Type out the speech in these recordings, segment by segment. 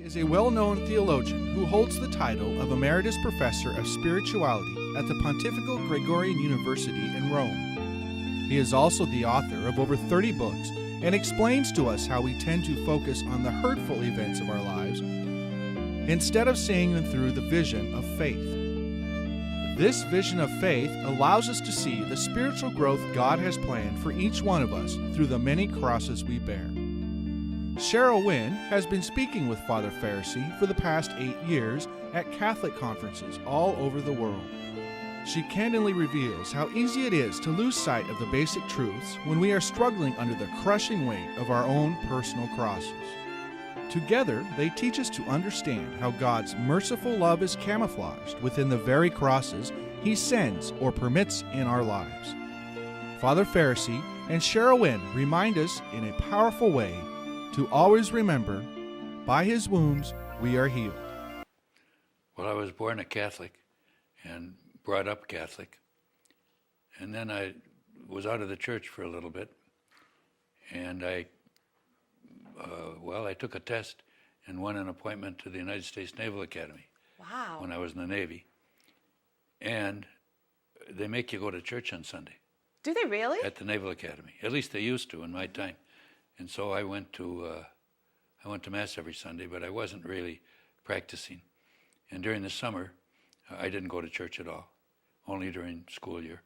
is a well-known theologian who holds the title of Emeritus Professor of Spirituality at the Pontifical Gregorian University in Rome. He is also the author of over 30 books and explains to us how we tend to focus on the hurtful events of our lives instead of seeing them through the vision of faith. This vision of faith allows us to see the spiritual growth God has planned for each one of us through the many crosses we bear. Cheryl Wynn has been speaking with Father Faricy for the past 8 years at Catholic conferences all over the world. She candidly reveals how easy it is to lose sight of the basic truths when we are struggling under the crushing weight of our own personal crosses. Together, they teach us to understand how God's merciful love is camouflaged within the very crosses He sends or permits in our lives. Father Faricy and Cheryl Wynn remind us in a powerful way to always remember, by His wounds we are healed. Well, I was born a Catholic and brought up Catholic. And then I was out of the church for a little bit. And I took a test and won an appointment to the United States Naval Academy. Wow. When I was in the Navy. And they make you go to church on Sunday. Do they really? At the Naval Academy. At least they used to in my time. And so I went to Mass every Sunday, but I wasn't really practicing. And during the summer, I didn't go to church at all, only during school year.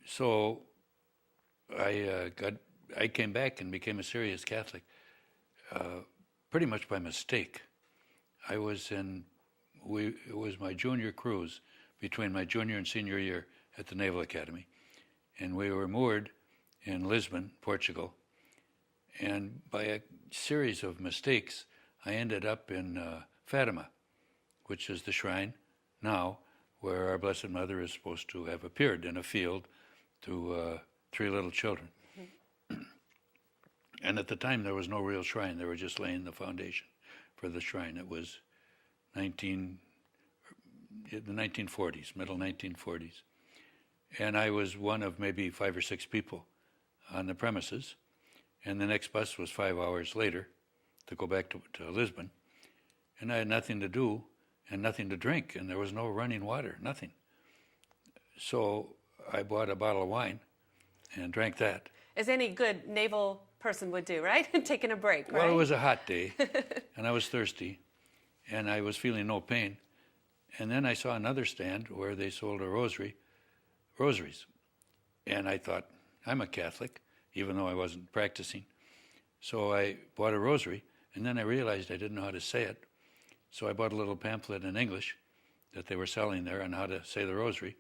So I came back and became a serious Catholic, pretty much by mistake. It was my junior cruise between my junior and senior year at the Naval Academy, and we were moored in Lisbon, Portugal. And by a series of mistakes, I ended up in Fatima, which is the shrine now where our Blessed Mother is supposed to have appeared in a field to 3 little children. Mm-hmm. And at the time, there was no real shrine. They were just laying the foundation for the shrine. It was the 1940s, middle 1940s. And I was one of maybe 5 or 6 people on the premises. And the next bus was 5 hours later to go back to Lisbon. And I had nothing to do and nothing to drink, and there was no running water, nothing. So I bought a bottle of wine and drank that. As any good naval person would do, right? Taking a break, right? Well, it was a hot day, and I was thirsty, and I was feeling no pain. And then I saw another stand where they sold rosaries. And I thought, I'm a Catholic, even though I wasn't practicing. So I bought a rosary, and then I realized I didn't know how to say it. So I bought a little pamphlet in English that they were selling there on how to say the rosary.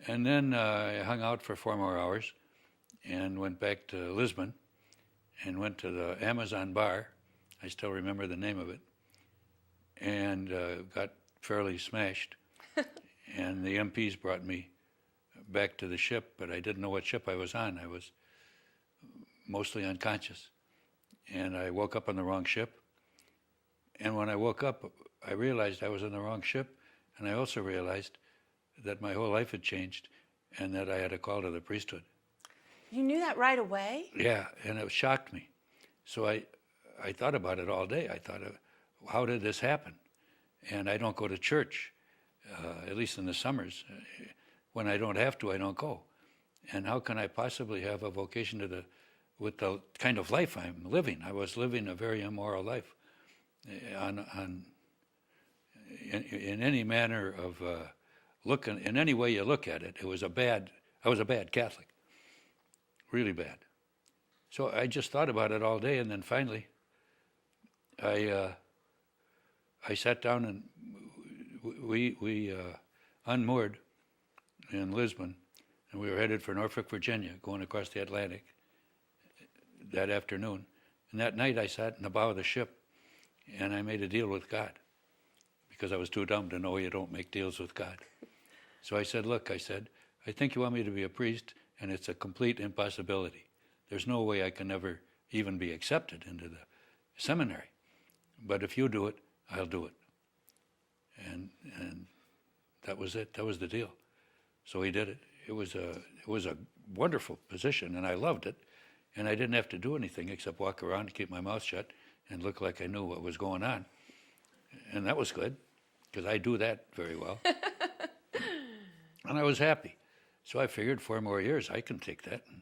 And then I hung out for 4 more hours and went back to Lisbon and went to the Amazon bar. I still remember the name of it. And got fairly smashed. And the MPs brought me back to the ship, but I didn't know what ship I was on. I was mostly unconscious. And I woke up on the wrong ship. And when I woke up, I realized I was on the wrong ship. And I also realized that my whole life had changed and that I had a call to the priesthood. You knew that right away? Yeah, and it shocked me. So I thought about it all day. I thought, how did this happen? And I don't go to church, at least in the summers. When I don't have to, I don't go. And how can I possibly have a vocation with the kind of life I'm living? I was living a very immoral life. In any manner of looking, in any way you look at it, I was a bad Catholic, really bad. So I just thought about it all day, and then finally, I sat down and we unmoored in Lisbon, and we were headed for Norfolk, Virginia, going across the Atlantic that afternoon. And that night I sat in the bow of the ship, and I made a deal with God, because I was too dumb to know you don't make deals with God. So I said, look, I think you want me to be a priest, and it's a complete impossibility. There's no way I can ever even be accepted into the seminary. But if you do it, I'll do it. And that was it. That was the deal. So he did it. It was a wonderful position, and I loved it. And I didn't have to do anything except walk around and keep my mouth shut and look like I knew what was going on. And that was good, because I do that very well. And I was happy. So I figured 4 more years, I can take that. And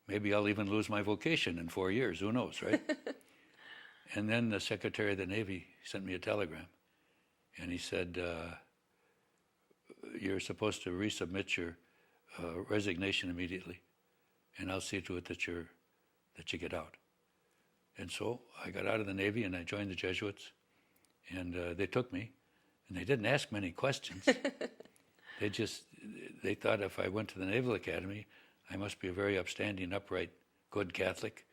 maybe I'll even lose my vocation in 4 years. Who knows, right? And then the Secretary of the Navy sent me a telegram. And he said, you're supposed to resubmit your resignation immediately. And I'll see to it that you get out. And so I got out of the Navy and I joined the Jesuits. And they took me. And they didn't ask many questions. They thought if I went to the Naval Academy, I must be a very upstanding, upright, good Catholic.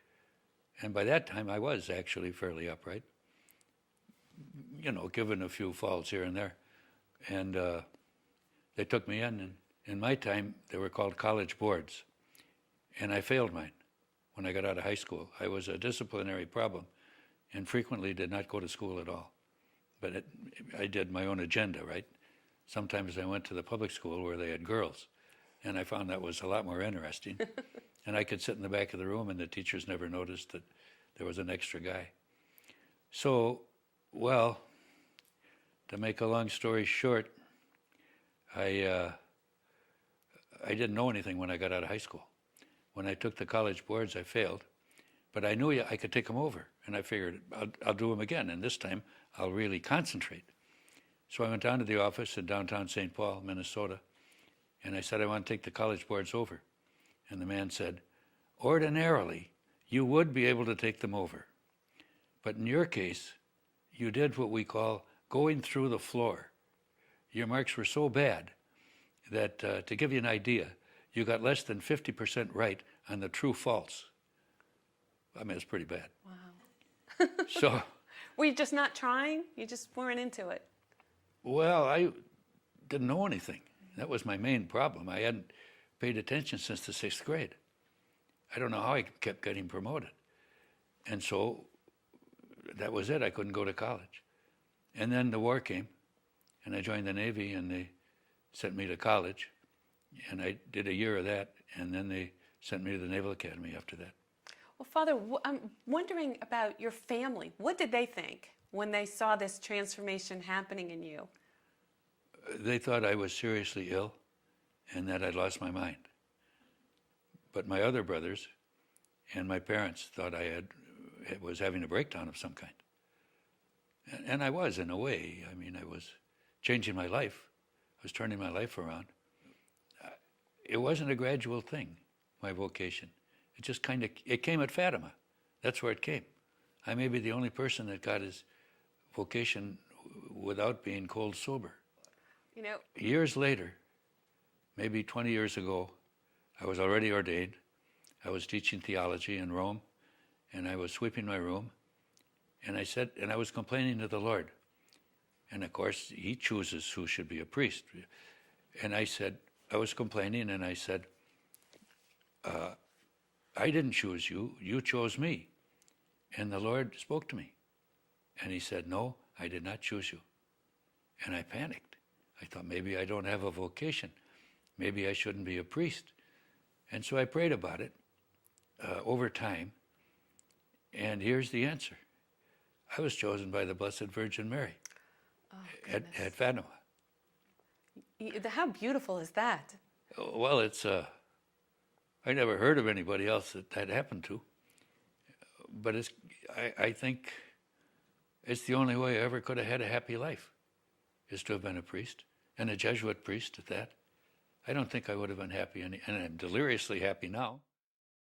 And by that time, I was actually fairly upright, given a few faults here and there. And they took me in, and in my time, they were called college boards. And I failed mine when I got out of high school. I was a disciplinary problem and frequently did not go to school at all. But I did my own agenda, right? Sometimes I went to the public school where they had girls, and I found that was a lot more interesting. And I could sit in the back of the room, and the teachers never noticed that there was an extra guy. So, well, to make a long story short, I didn't know anything when I got out of high school. When I took the college boards, I failed, but I knew I could take them over, and I figured I'll do them again, and this time I'll really concentrate. So I went down to the office in downtown St. Paul, Minnesota, and I said, I want to take the college boards over. And the man said, ordinarily, you would be able to take them over. But in your case, you did what we call going through the floor. Your marks were so bad that, to give you an idea, you got less than 50% right on the true false. I mean, it's pretty bad. Wow. So, were you just not trying? You just weren't into it? Well, I didn't know anything. That was my main problem. I hadn't paid attention since the 6th grade. I don't know how I kept getting promoted. And so that was it. I couldn't go to college. And then the war came, and I joined the Navy, and they sent me to college. And I did a year of that, and then they sent me to the Naval Academy after that. Well, Father, I'm wondering about your family. What did they think when they saw this transformation happening in you? They thought I was seriously ill and that I'd lost my mind. But my other brothers and my parents thought I was having a breakdown of some kind. And I was, in a way. I mean, I was changing my life. I was turning my life around. It wasn't a gradual thing, my vocation. It just it came at Fatima. That's where it came. I may be the only person that got his vocation without being cold sober. Years later, maybe 20 years ago, I was already ordained. I was teaching theology in Rome, and I was sweeping my room, and I was complaining to the Lord. And of course, he chooses who should be a priest. And I was complaining, and I said, I didn't choose you, you chose me. And the Lord spoke to me. And he said, no, I did not choose you. And I panicked. I thought, maybe I don't have a vocation. Maybe I shouldn't be a priest. And so I prayed about it over time. And here's the answer. I was chosen by the Blessed Virgin Mary at Fatima. How beautiful is that? Well, I never heard of anybody else that happened to. But I think it's the only way I ever could have had a happy life, is to have been a priest, and a Jesuit priest at that. I don't think I would have been happy, and I'm deliriously happy now.